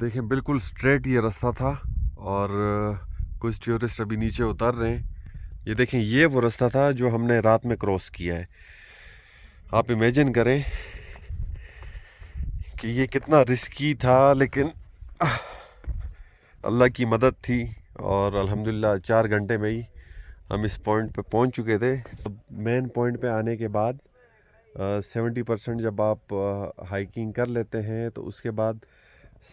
देखें बिल्कुल स्ट्रेट ये रास्ता था और कुछ टूरिस्ट अभी नीचे उतर रहे हैं। ये देखें, ये वो रास्ता था जो हमने रात में क्रॉस किया है। आप इमेजिन करें कि ये कितना रिस्की था, लेकिन अल्लाह की मदद थी और अल्हम्दुलिल्लाह 4 घंटे में ही हम इस पॉइंट पे पहुंच चुके थे। मेन पॉइंट पे आने के बाद 70% जब आप हाइकिंग कर लेते हैं तो उसके बाद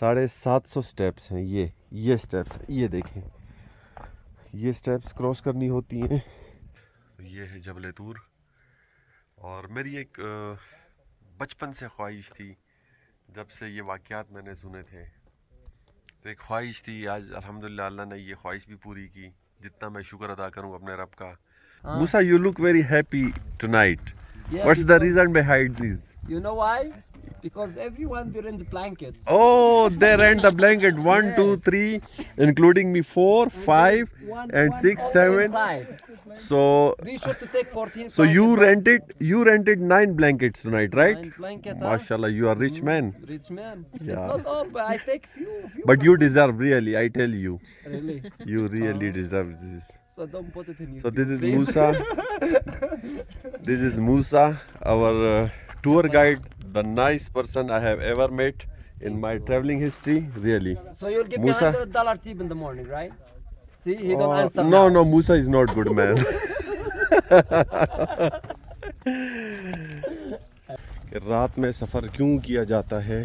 750 स्टेप्स हैं। ये स्टेप्स, ये देखें, ये स्टेप्स क्रॉस करनी होती हैं। ये है जबल तूर और मेरी एक बचपन से ख्वाहिश थी, जब से ये वाक़यात मैंने सुने थे तो एक ख्वाहिश थी। आज अल्हम्दुलिल्लाह अल्लाह ने ये ख्वाहिश भी पूरी की। जितना मैं शुक्र अदा करूं अपने रब का। Musa, you look very happy tonight. Yeah, What's the reason behind this? You know why? Because everyone they rent the blanket. Oh, they rent the blanket. 1, 2, Yes. 3, including me 4, 5, and 6, 7. Inside. So, Be sure to take 14. so you blankets, rented 9 blankets tonight, but right? 9 blanket, Mashallah, you are rich man. Rich man. Yeah. It's not all, but I take few. But you deserve, really, I tell you. Really. You really deserve this. So don't put it in YouTube. So this is please. Musa. This is Musa, our tour guide, the nice person I have ever met in my traveling history. Really. So you'll give Musa. me $100 tip in the morning, right? See, he don't answer. No, now. no, Musa is not good man. कि रात में सफ़र क्यों किया जाता है।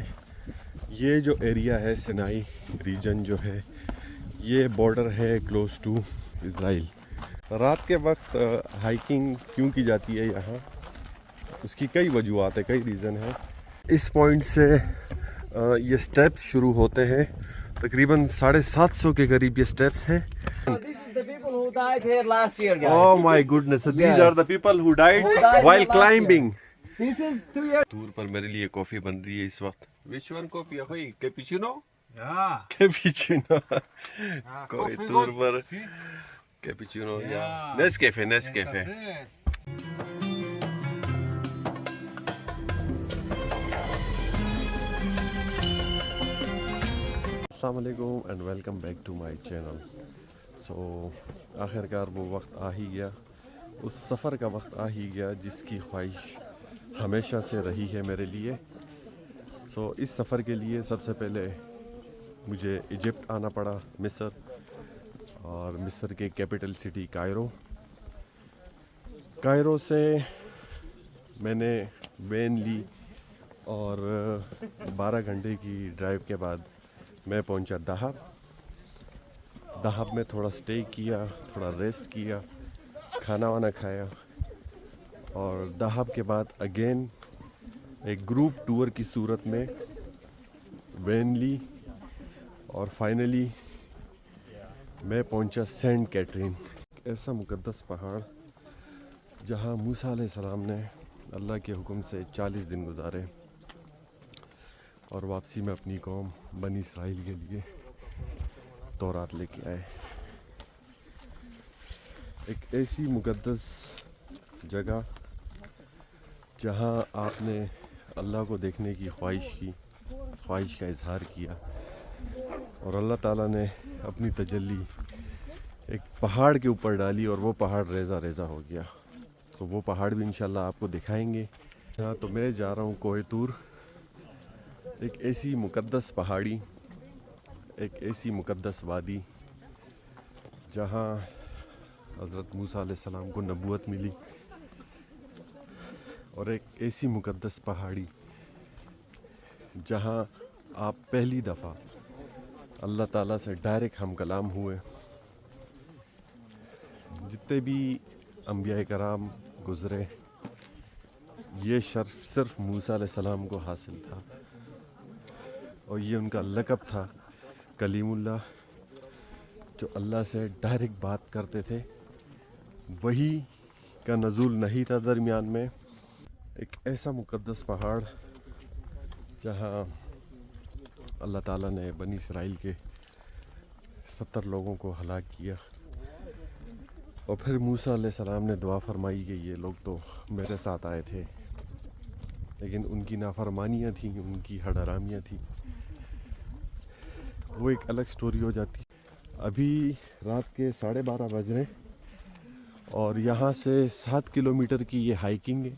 ये जो area है सिनाई रीजन जो है, ये बॉर्डर है क्लोज टू इज़राइल। रात के वक्त हाइकिंग क्यों की जाती है यहाँ, उसकी कई वजूहत है, कई रीज़न है। इस पॉइंट से ये स्टेप्स शुरू होते हैं, तकरीबन 750 के करीब ये स्टेप्स हैं। So this is the people who died here last year, guys. Oh my goodness, so these are the people who died died while last climbing. This is 2 years. Tour पर मेरे लिए कॉफ़ी बन रही है इस वक्त। Which one coffee है भाई? कैपुचिनो? Yeah. कैपुचिनो। कोई coffee टूर goes- पर see? कैपुचिनो या Yeah. Nescafe, Nescafe. Yes. अस्सलाम वालेकुम and welcome back to my channel. So आखिरकार वो वक्त आ ही गया, उस सफ़र का वक्त आ ही गया जिसकी ख्वाहिश हमेशा से रही है मेरे लिए। सो इस सफ़र के लिए सबसे पहले मुझे इजिप्ट आना पड़ा, मिस्र, और मिस्र के कैपिटल सिटी कायरो। कायरो से मैंने वैन ली और 12 घंटे की ड्राइव के बाद मैं पहुंचा दहाब। दहाब में थोड़ा स्टे किया, थोड़ा रेस्ट किया, खाना वाना खाया और दहाब के बाद अगेन एक ग्रुप टूर की सूरत में वैन ली और फाइनली मैं पहुंचा सेंट कैटरीन, ऐसा मुकद्दस पहाड़ जहां मूसा अलैहिस्सलाम ने अल्लाह के हुक्म से 40 दिन गुजारे और वापसी में अपनी कौम बनी इसराइल के लिए तौरात लेके आए। एक ऐसी मुकद्दस जगह जहां आपने अल्लाह को देखने की ख्वाहिश का इजहार किया और अल्लाह ताला ने अपनी तजल्ली एक पहाड़ के ऊपर डाली और वो पहाड़ रेज़ा रेज़ा हो गया। तो वो पहाड़ भी इंशाल्लाह आपको दिखाएंगे। हाँ, तो मैं जा रहा हूँ कोह तूर, एक ऐसी मुकद्दस पहाड़ी, एक ऐसी मुकद्दस वादी जहाँ हज़रत मूसा अलैहिस्सलाम को नबूवत मिली, और एक ऐसी मुकद्दस पहाड़ी जहाँ आप पहली दफ़ा अल्लाह ताला से डायरेक्ट हम कलाम हुए। जितने भी अंबिया कराम गुज़रे, ये शर्फ सिर्फ मूसा अलैहिस्सलाम को हासिल था और ये उनका लक़ब था कलीमुल्लाह, जो अल्लाह से डायरेक्ट बात करते थे। वही का नज़ूल नहीं था दरमियान में। एक ऐसा मुकद्दस पहाड़ जहाँ अल्लाह ताला ने बनी इसराइल के 70 लोगों को हलाक किया और फिर मूसा अलैहिस्सलाम ने दुआ फरमाई कि ये लोग तो मेरे साथ आए थे, लेकिन उनकी नाफरमानियाँ थी, उनकी हड़ारामियाँ थी। वो एक अलग स्टोरी हो जाती। अभी रात के 12:30 बज रहे हैं और यहाँ से 7 किलोमीटर की ये हाइकिंग है।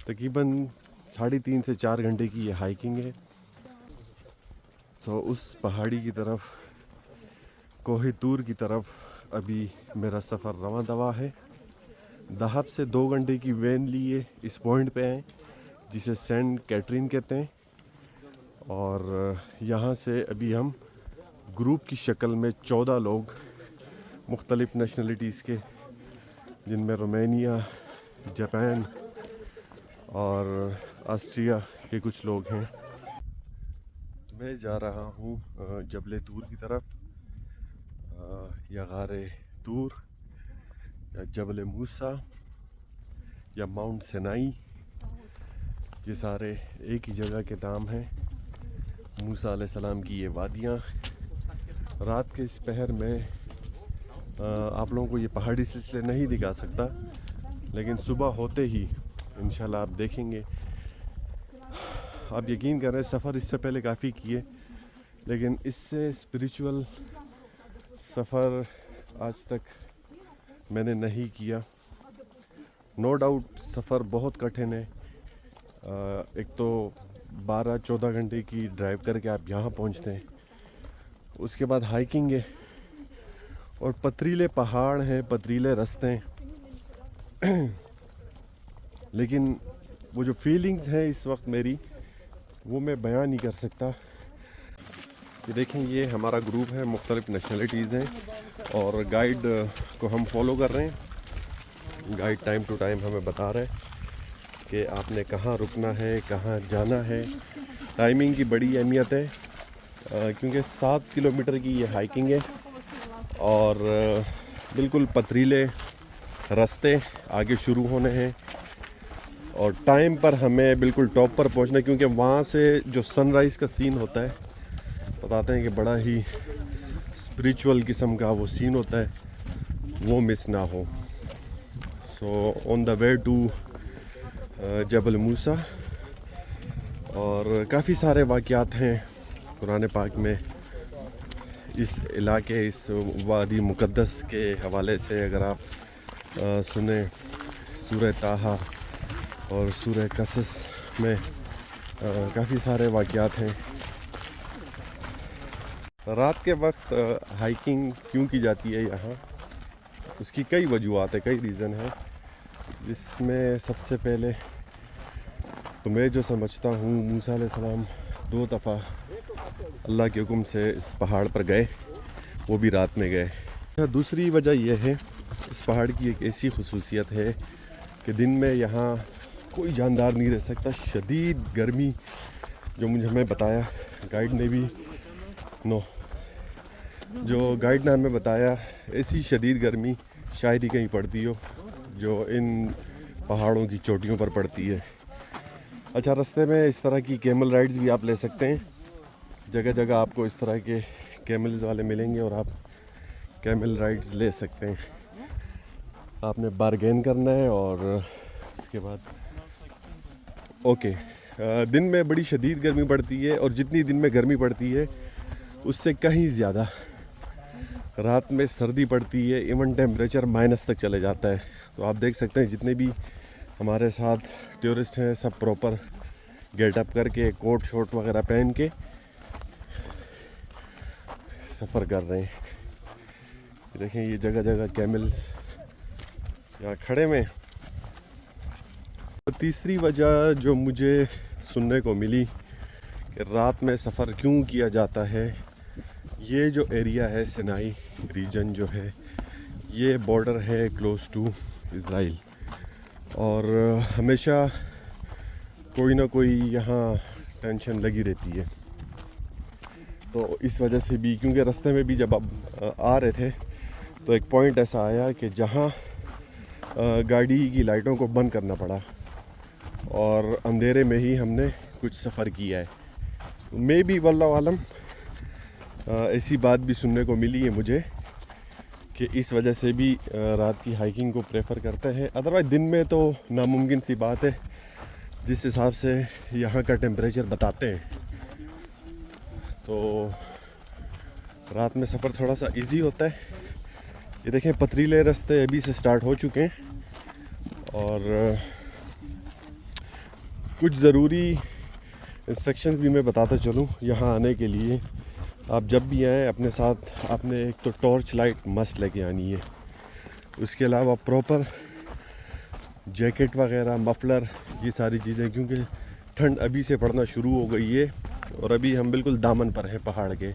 तकरीबन 3.5 से 4 घंटे की ये हाइकिंग है। सो उस पहाड़ी की तरफ, कोह तूर की तरफ अभी मेरा सफ़र रवां दवा है। दहाब से 2 घंटे की वैन लिए इस पॉइंट पे आए जिसे सेंट कैटरीन कहते हैं। और यहाँ से अभी हम ग्रुप की शक्ल में 14 लोग मुख्तलिफ़ नेशनलिटीज़ के, जिनमें रोमानिया, जापान और ऑस्ट्रिया के कुछ लोग हैं। मैं जा रहा हूँ जबल तूर की तरफ, या गारे तूर, या जबल मूसा, या माउंट सिनाई। ये सारे एक ही जगह के नाम हैं। मूसा अलैहिस्सलाम की ये वादियाँ। रात के इस पहर में आप लोगों को ये पहाड़ी सिलसिले नहीं दिखा सकता, लेकिन सुबह होते ही इंशाल्लाह आप देखेंगे। आप यकीन करें, सफ़र इससे पहले काफ़ी किए, लेकिन इससे स्पिरिचुअल सफ़र आज तक मैंने नहीं किया। नो डाउट सफ़र बहुत कठिन है। एक तो 12-14 घंटे की ड्राइव करके आप यहाँ पहुँचते हैं, उसके बाद हाइकिंग है और पथरीले पहाड़ हैं, पथरीले रास्ते हैं। लेकिन वो जो फीलिंग्स हैं इस वक्त मेरी, वो मैं बयां नहीं कर सकता। ये देखें, ये हमारा ग्रुप है, मुख्तलिफ़ नेशनलिटीज़ हैं और गाइड को हम फॉलो कर रहे हैं। गाइड टाइम टू टाइम हमें बता रहे हैं कि आपने कहाँ रुकना है, कहाँ जाना है। टाइमिंग की बड़ी अहमियत है क्योंकि 7 किलोमीटर की ये हाइकिंग है और बिल्कुल पथरीले रास्ते आगे शुरू होने हैं और टाइम पर हमें बिल्कुल टॉप पर पहुंचना है, क्योंकि वहाँ से जो सनराइज़ का सीन होता है, बताते हैं कि बड़ा ही स्पिरिचुअल किस्म का वो सीन होता है, वो मिस ना हो। So on the way to Jabal Musa. और काफ़ी सारे वाक़यात हैं कुरान पाक में इस इलाके, इस वादी मुक़द्दस के हवाले से। अगर आप सुने सूरह ताहा और सूरह कसस में काफ़ी सारे वाक़यात हैं। रात के वक्त हाइकिंग क्यों की जाती है यहाँ, उसकी कई वजूहात है, कई रीज़न है, जिसमें सबसे पहले तो मैं जो समझता हूँ, मूसा अलैहिस्सलाम 2 दफ़ा अल्लाह के हुक्म से इस पहाड़ पर गए, वो भी रात में गए। दूसरी वजह यह है, इस पहाड़ की एक ऐसी खुसूसियत है कि दिन में यहाँ कोई जानदार नहीं रह सकता। शदीद गर्मी, जो मुझे हमें बताया गाइड ने भी, जो गाइड ने हमें बताया, ऐसी शदीद गर्मी शायद ही कहीं पड़ती हो जो इन पहाड़ों की चोटियों पर पड़ती है। अच्छा, रास्ते में इस तरह की कैमल राइड्स भी आप ले सकते हैं। जगह जगह आपको इस तरह के कैमल्स वाले मिलेंगे और आप कैमल राइड्स ले सकते हैं। आपने बारगेन करना है और इसके बाद दिन में बड़ी शदीद गर्मी पड़ती है और जितनी दिन में गर्मी पड़ती है उससे कहीं ज़्यादा रात में सर्दी पड़ती है। इवन टेम्परेचर माइनस तक चले जाता है। तो आप देख सकते हैं जितने भी हमारे साथ टूरिस्ट हैं, सब प्रॉपर गेटअप करके, कोट शोट वगैरह पहन के सफ़र कर रहे हैं। देखें, ये जगह जगह कैमल्स यहाँ खड़े में। तीसरी वजह जो मुझे सुनने को मिली कि रात में सफ़र क्यों किया जाता है, ये जो एरिया है, सिनाई रीजन जो है, ये बॉर्डर है क्लोज टू इज़राइल और हमेशा कोई ना कोई यहाँ टेंशन लगी रहती है। तो इस वजह से भी, क्योंकि रास्ते में भी जब आप आ रहे थे तो एक पॉइंट ऐसा आया कि जहाँ गाड़ी की लाइटों को बंद करना पड़ा और अंधेरे में ही हमने कुछ सफ़र किया है। मे बी वल्लाहु आलम, ऐसी बात भी सुनने को मिली है मुझे कि इस वजह से भी रात की हाइकिंग को प्रेफर करते हैं। अदरवाइज़ दिन में तो नामुमकिन सी बात है, जिस हिसाब से यहाँ का टेम्परेचर बताते हैं। तो रात में सफ़र थोड़ा सा इजी होता है। ये देखें पथरीले रास्ते अभी से स्टार्ट हो चुके हैं और कुछ ज़रूरी इंस्ट्रक्शंस भी मैं बताता चलूँ यहाँ आने के लिए। आप जब भी आएँ अपने साथ आपने एक तो टॉर्च लाइट मस्ट लेके आनी है, उसके अलावा प्रॉपर जैकेट वगैरह मफलर ये सारी चीज़ें, क्योंकि ठंड अभी से पड़ना शुरू हो गई है और अभी हम बिल्कुल दामन पर हैं पहाड़ के,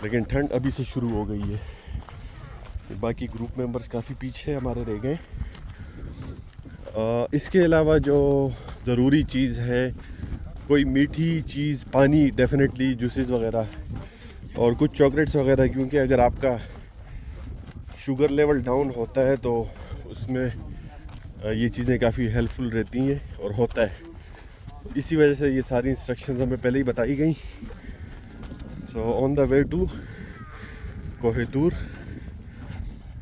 लेकिन ठंड अभी से शुरू हो गई है। बाकी ग्रुप मेंबर्स काफ़ी पीछे हमारे रह गए। इसके अलावा जो ज़रूरी चीज़ है, कोई मीठी चीज़, पानी डेफिनेटली, जूसेस वगैरह और कुछ चॉकलेट्स वगैरह, क्योंकि अगर आपका शुगर लेवल डाउन होता है तो उसमें ये चीज़ें काफ़ी हेल्पफुल रहती हैं और होता है। इसी वजह से ये सारी इंस्ट्रक्शंस हमें पहले ही बताई गई। So on the way to Koh Tur,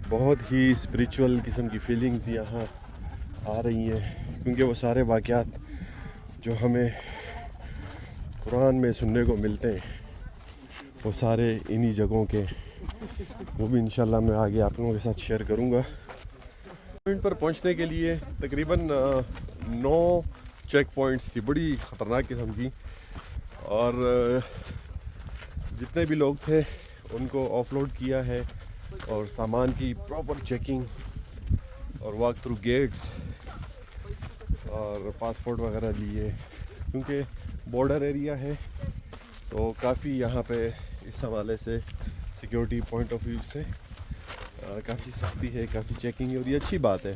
बहुत ही स्पिरिचुअल किस्म की फीलिंग्स यहाँ आ रही हैं, क्योंकि वो सारे वाक़यात जो हमें कुरान में सुनने को मिलते हैं वो सारे इन्हीं जगहों के, वो भी इंशाल्लाह मैं आगे आप लोगों के साथ शेयर करूँगा। पॉइंट पर पहुँचने के लिए तकरीबन 9 चेक पॉइंट्स थी, बड़ी ख़तरनाक किस्म की, और जितने भी लोग थे उनको ऑफलोड किया है और सामान की प्रॉपर चेकिंग और वॉक थ्रू गेट्स और पासपोर्ट वगैरह लिए, क्योंकि बॉर्डर एरिया है तो काफ़ी यहाँ पे इस हवाले से सिक्योरिटी पॉइंट ऑफ व्यू से काफ़ी सख्ती है, काफ़ी चेकिंग है और ये अच्छी बात है।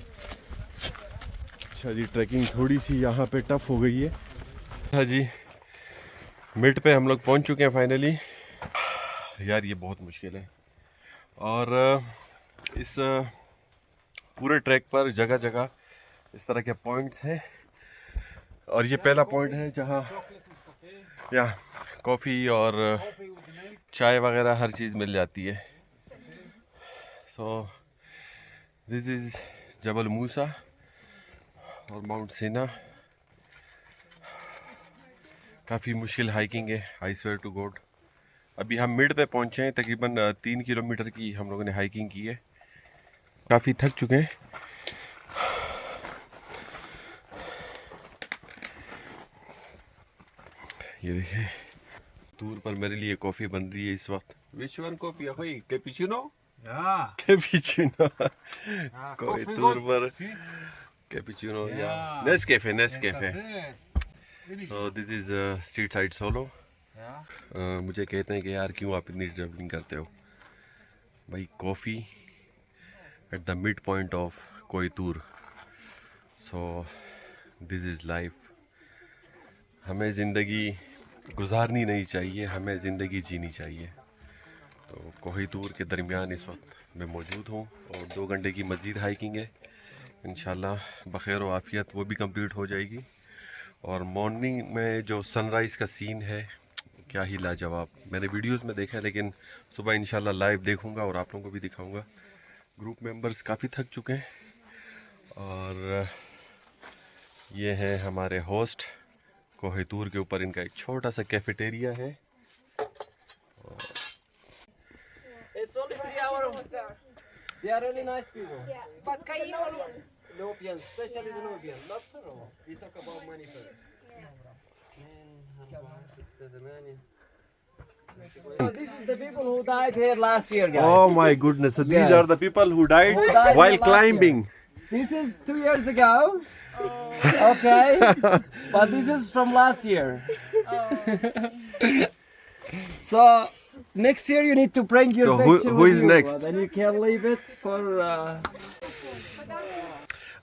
अच्छा जी, ट्रैकिंग थोड़ी सी यहाँ पे टफ हो गई है। अच्छा जी, मिड पे हम लोग पहुँच चुके हैं फाइनली। यार ये बहुत मुश्किल है और इस पूरे ट्रैक पर जगह जगह इस तरह के पॉइंट्स हैं और ये पहला पॉइंट है जहाँ यहाँ कॉफ़ी और चाय वगैरह हर चीज़ मिल जाती है। So this is Jabal Musa और माउंट सीना। काफ़ी मुश्किल हाइकिंग है, आई स्वेयर टू गॉड। अभी हम मिड पे पहुँचे हैं, तकरीबन 3 किलोमीटर की हम लोगों ने हाइकिंग की है, काफ़ी थक चुके हैं। ये देखिए टूर पर मेरे लिए कॉफ़ी बन रही है इस वक्त। Which one coffee? अखोई कैपुचिनो? Yeah. कैपुचिनो। कोई coffee टूर good. पर See? कैपुचिनो या Yeah. Nescafe. Yes. So this is street side solo. Yeah. मुझे कहते हैं कि यार क्यों आप इतनी ट्रैवलिंग करते हो भाई। Coffee at the mid point of Koh Toor. So this is life. हमें ज़िंदगी गुजारनी नहीं चाहिए, हमें ज़िंदगी जीनी चाहिए। तो कोह तूर के दरमियान इस वक्त मैं मौजूद हूँ और 2 घंटे की मज़ीद हाइकिंग है। इंशाल्लाह बख़ैर व आफ़ियत वो भी कंप्लीट हो जाएगी। और मॉर्निंग में जो सनराइज़ का सीन है क्या ही लाजवाब, मैंने वीडियोस में देखा है, लेकिन सुबह इंशाल्लाह लाइव देखूंगा और आप लोगों को भी दिखाऊंगा। ग्रुप मेंबर्स काफ़ी थक चुके हैं और ये है हमारे होस्ट। कोह तूर के ऊपर इनका एक छोटा सा कैफेटेरिया है। It's only 3 hours. They are really nice people. Yeah, but Cairolians. Nubians, especially the Nubians. Luxor. We talk about money first. Oh, this is the people who died here last year, guys. Oh my goodness, so these Yes. are the people who died Who died while last climbing. This is 2 years ago. Okay, but this is from last year. So next year you need to bring your So picture who with is you, next? Then you can leave it for.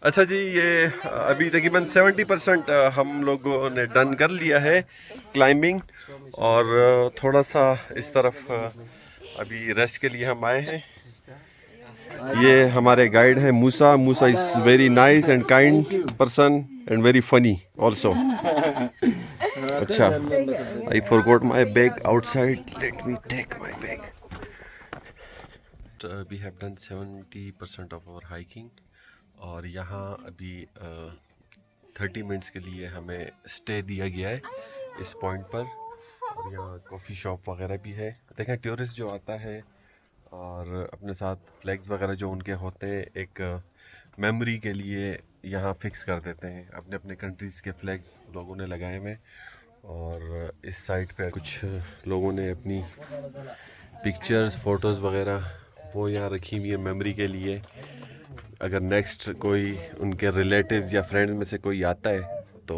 अच्छा जी, ये अभी तकरीबन 70% हम लोगों ने done कर लिया है क्लाइंबिंग और थोड़ा सा इस तरफ अभी रेस्ट के लिए हम आए हैं। ये हमारे गाइड हैं Musa. Musa is very nice and kind person and very funny also. अच्छा, I forgot my bag outside, let me take my bag. We have done 70% of our hiking और यहाँ अभी 30 मिनट्स के लिए हमें स्टे दिया गया है इस पॉइंट पर। और यहाँ कॉफ़ी शॉप वगैरह भी है। देखें टूरिस्ट जो आता है और अपने साथ फ्लैग्स वगैरह जो उनके होते हैं एक मेमोरी के लिए यहाँ फिक्स कर देते हैं। अपने अपने कंट्रीज़ के फ्लैग्स लोगों ने लगाए हुए और इस साइड पे कुछ लोगों ने अपनी पिक्चर्स फ़ोटोज़ वगैरह वो यहाँ रखी हुई है मेमोरी के लिए। अगर नेक्स्ट कोई उनके रिलेटिव्स या फ्रेंड्स में से कोई आता है तो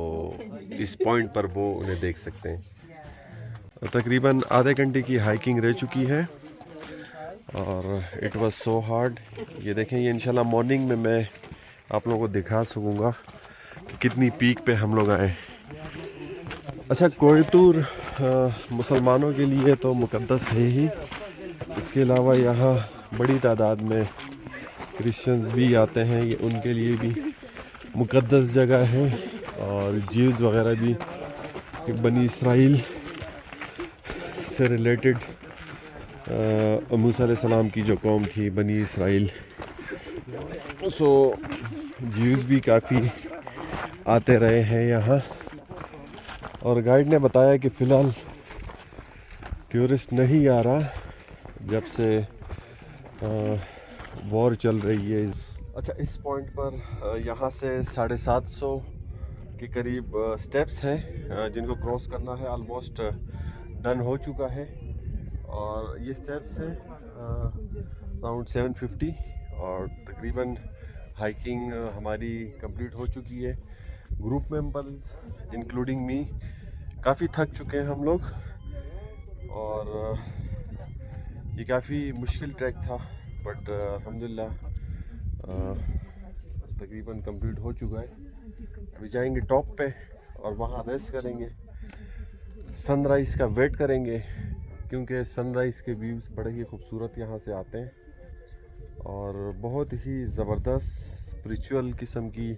इस पॉइंट पर वो उन्हें देख सकते हैं। तकरीबन आधे घंटे की हाइकिंग रह चुकी है और इट वाज सो हार्ड। ये देखें, ये इंशाल्लाह मॉर्निंग में मैं आप लोगों को दिखा सकूँगा कि कितनी पीक पे हम लोग आए। अच्छा, कोह तूर मुसलमानों के लिए तो मुक़द्दस है ही, इसके अलावा यहाँ बड़ी तादाद में क्रिश्चियंस भी आते हैं, ये उनके लिए भी मुक़द्दस जगह है। और जीव्स वगैरह भी बनी इसराइल से रिलेटेड मूसा अलैहिस्सलाम की जो कौम थी बनी इसराइल, सो जीव्स भी काफ़ी आते रहे हैं यहाँ। और गाइड ने बताया कि फ़िलहाल टूरिस्ट नहीं आ रहा जब से वॉर चल रही है। अच्छा, इस पॉइंट पर यहाँ से 750 के करीब स्टेप्स हैं जिनको क्रॉस करना है। ऑलमोस्ट डन हो चुका है और ये स्टेप्स हैं अराउंड 750 और तकरीबन हाइकिंग हमारी कंप्लीट हो चुकी है। ग्रुप मेंबर्स इंक्लूडिंग मी काफ़ी थक चुके हैं हम लोग और ये काफ़ी मुश्किल ट्रैक था, बट अल्हम्दुलिल्लाह तकरीबन कंप्लीट हो चुका है। अभी जाएंगे टॉप पे और वहाँ रेस्ट करेंगे, सनराइज़ का वेट करेंगे क्योंकि सनराइज़ के व्यूज़ बड़े ही खूबसूरत यहाँ से आते हैं और बहुत ही ज़बरदस्त स्पिरिचुअल किस्म की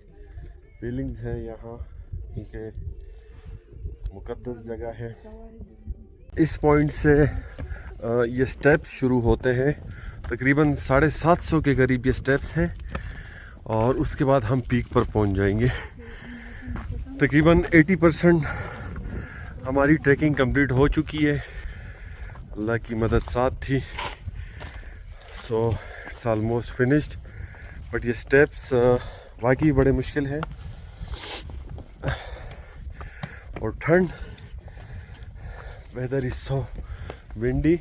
फीलिंग्स है यहाँ क्योंकि मुक़द्दस जगह है। इस पॉइंट से ये स्टेप्स शुरू होते हैं, तकरीबन 750 के करीब ये स्टेप्स हैं और उसके बाद हम पीक पर पहुंच जाएंगे। तकरीबन 80% हमारी ट्रैकिंग कंप्लीट हो चुकी है, अल्लाह की मदद साथ थी, so it's almost finished. But ये स्टेप्स वाकई बड़े मुश्किल हैं और ठंड, वेदर इज़ सो विंडी।